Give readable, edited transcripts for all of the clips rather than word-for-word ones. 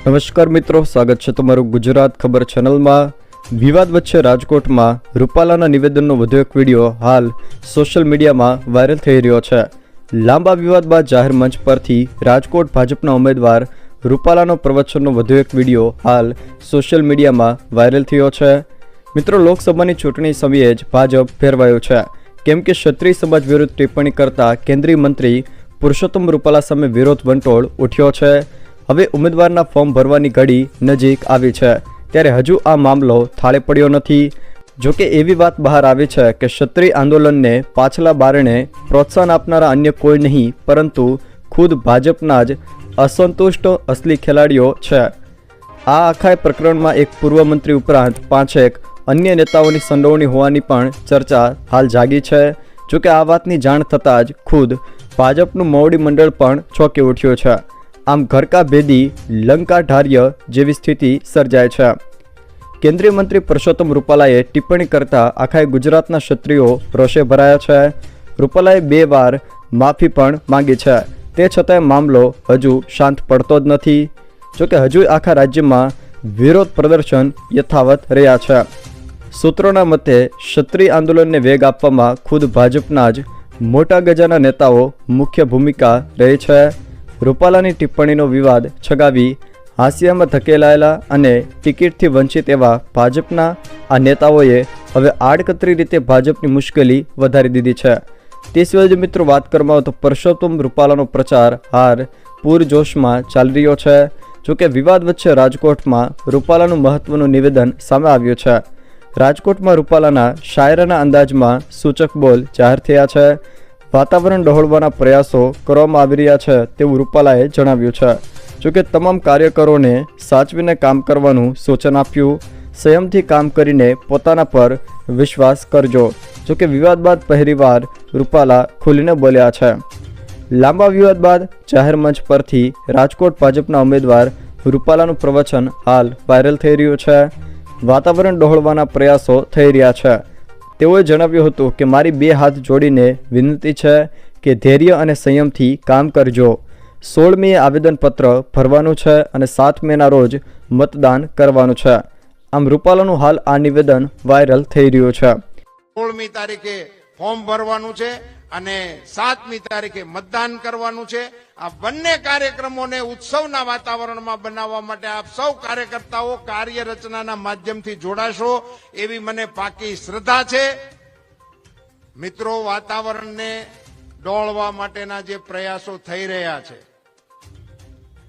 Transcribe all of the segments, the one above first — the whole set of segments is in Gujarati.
નમસ્કાર મિત્રો, સ્વાગત છે તમારું ગુજરાત ખબર ચેનલમાં। વિવાદ વચ્ચે રાજકોટમાં રૂપાલાના નિવેદનનો વધુ એક વિડીયો હાલ સોશિયલ મીડિયામાં વાયરલ થઈ રહ્યો છે। લાંબા વિવાદ બાદ જાહેર મંચ પરથી રાજકોટ ભાજપના ઉમેદવાર રૂપાલાનો પ્રવચનનો વધુ એક વિડીયો હાલ સોશિયલ મીડિયામાં વાયરલ થયો છે। મિત્રો, લોકસભાની ચૂંટણી સમયે જ ભાજપ ફેરવાયું છે, કેમ કે ક્ષત્રિય સમાજ વિરુદ્ધ ટિપ્પણી કરતા કેન્દ્રીય મંત્રી પુરુષોત્તમ રૂપાલા સામે વિરોધ વંટોળ ઉઠ્યો છે। હવે ઉમેદવારના ફોર્મ ભરવાની ઘડી નજીક આવી છે, ત્યારે હજુ આ મામલો થાળે પડ્યો નથી। જોકે એવી વાત બહાર આવી છે કે ક્ષત્રિય આંદોલનને પાછલા બારણે પ્રોત્સાહન આપનારા અન્ય કોઈ નહીં, પરંતુ ખુદ ભાજપના જ અસંતુષ્ટ અસલી ખેલાડીઓ છે। આ આખા પ્રકરણમાં એક પૂર્વ મંત્રી ઉપરાંત 5 અન્ય નેતાઓની સંડોવણી હોવાની પણ ચર્ચા હાલ જાગી છે। જોકે આ વાતની જાણ થતાં જ ખુદ ભાજપનું મોવડી મંડળ પણ ચોંકી ઉઠ્યું છે। આમ ઘરકા ભેદી લંકા ઢાર્ય જેવી સ્થિતિ સર્જાય છે। કેન્દ્રીય મંત્રી પુરુષોત્તમ રૂપાલાએ ટિપ્પણી કરતા આખા ગુજરાતના ક્ષત્રિયો રોષે ભરાયા છે। રૂપાલાએ 2 વાર માફી પણ માંગી છે, તે છતાંય મામલો હજુ શાંત પડતો જ નથી। જોકે હજુ આખા રાજ્યમાં વિરોધ પ્રદર્શન યથાવત રહ્યા છે। સૂત્રોના મતે ક્ષત્રિય આંદોલનને વેગ આપવામાં ખુદ ભાજપના જ મોટા ગજાના નેતાઓ મુખ્ય ભૂમિકા રહી છે। રૂપાલાની ટિપ્પણીનો વિવાદ છગાવી હાંસિયામાં ધકેલાયેલા અને ટિકિટથી વંચિત એવા ભાજપના આ નેતાઓએ હવે આડકતરી રીતે ભાજપની મુશ્કેલી વધારી દીધી છે। તે સિવાય જો મિત્રો વાત કરવામાં આવે તો પુરુષોત્તમ રૂપાલાનો પ્રચાર હાર પૂરજોશમાં ચાલી રહ્યો છે। જોકે વિવાદ વચ્ચે રાજકોટમાં રૂપાલાનું મહત્વનું નિવેદન સામે આવ્યું છે। રાજકોટમાં રૂપાલાના શાયરાના અંદાજમાં સૂચક બોલ જાહેર થયા છે। વાતાવરણ ડહોળવાના પ્રયાસો કરવામાં આવી રહ્યા છે તેવું રૂપાલાએ જણાવ્યું છે। જોકે તમામ કાર્યકરોને સાચવીને કામ કરવાનું સૂચન આપ્યું। સંયમથી કામ કરીને પોતાના પર વિશ્વાસ કરજો। જોકે વિવાદ બાદ પહેલીવાર રૂપાલા ખુલીને બોલ્યા છે। લાંબા વિવાદ બાદ જાહેર મંચ પરથી રાજકોટ ભાજપના ઉમેદવાર રૂપાલાનું પ્રવચન હાલ વાયરલ થઈ રહ્યું છે। વાતાવરણ ડહોળવાના પ્રયાસો થઈ રહ્યા છે। તેઓએ જણાવ્યું હતું કે મારી 2 હાથ જોડીને વિનંતી છે કે ધૈર્ય અને સંયમથી કામ કરજો। 16 મીએ આવેદનપત્ર ભરવાનું છે અને 7 મેના રોજ મતદાન કરવાનું છે। આમ રૂપાલાનું હાલ આ નિવેદન વાયરલ થઈ રહ્યું છે। 16મી તારીખે ફોર્મ ભરવાનું છે અને 7મી તારીખે મતદાન કરવાનું છે। આ બંને કાર્યક્રમોને ઉત્સવના વાતાવરણમાં બનાવવા માટે આપ સૌ કાર્યકર્તાઓ કાર્ય રચનાના માધ્યમથી જોડાશો એવી મને પાકી શ્રદ્ધા છે। મિત્રો, વાતાવરણને ડોળવા માટેના જે પ્રયાસો થઈ રહ્યા છે,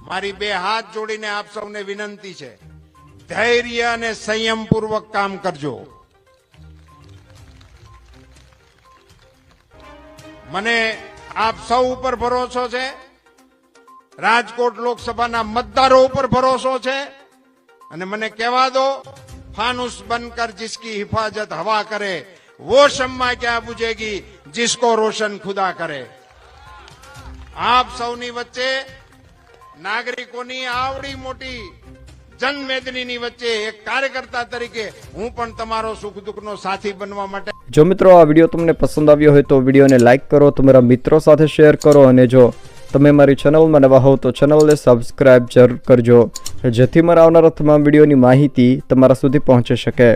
મારી 2 હાથ જોડીને આપ સૌને વિનંતી છે, ધૈર્ય અને સંયમપૂર્વક કામ કરજો। મને આપ સૌ ઉપર ભરોસો છે, રાજકોટ લોકસભાના મતદારો ઉપર ભરોસો છે અને મને કહેવા દો, ફાનુસ બનકર जिसकी हिफाजत हवा करे वो शम्मा क्या बुझेगी जिसको रोशन खुदा करे। આપ સૌની વચ્ચે નાગરિકોની આવડી મોટી જનમેદનીની વચ્ચે એક કાર્યકર્તા તરીકે હું પણ તમારો સુખ દુઃખનો સાથી બનવા માટે। જો મિત્રો આ વિડીયો તમને પસંદ આવ્યો હોય તો વિડીયોને લાઇક કરો, તમારા મિત્રો સાથે શેર કરો અને જો તમે મારી ચેનલમાં નવા હો તો ચેનલને સબસ્ક્રાઇબ જરૂર કરજો, જેથી મારા આવનારા તમામ વિડીયોની માહિતી તમારા સુધી પહોંચી શકે।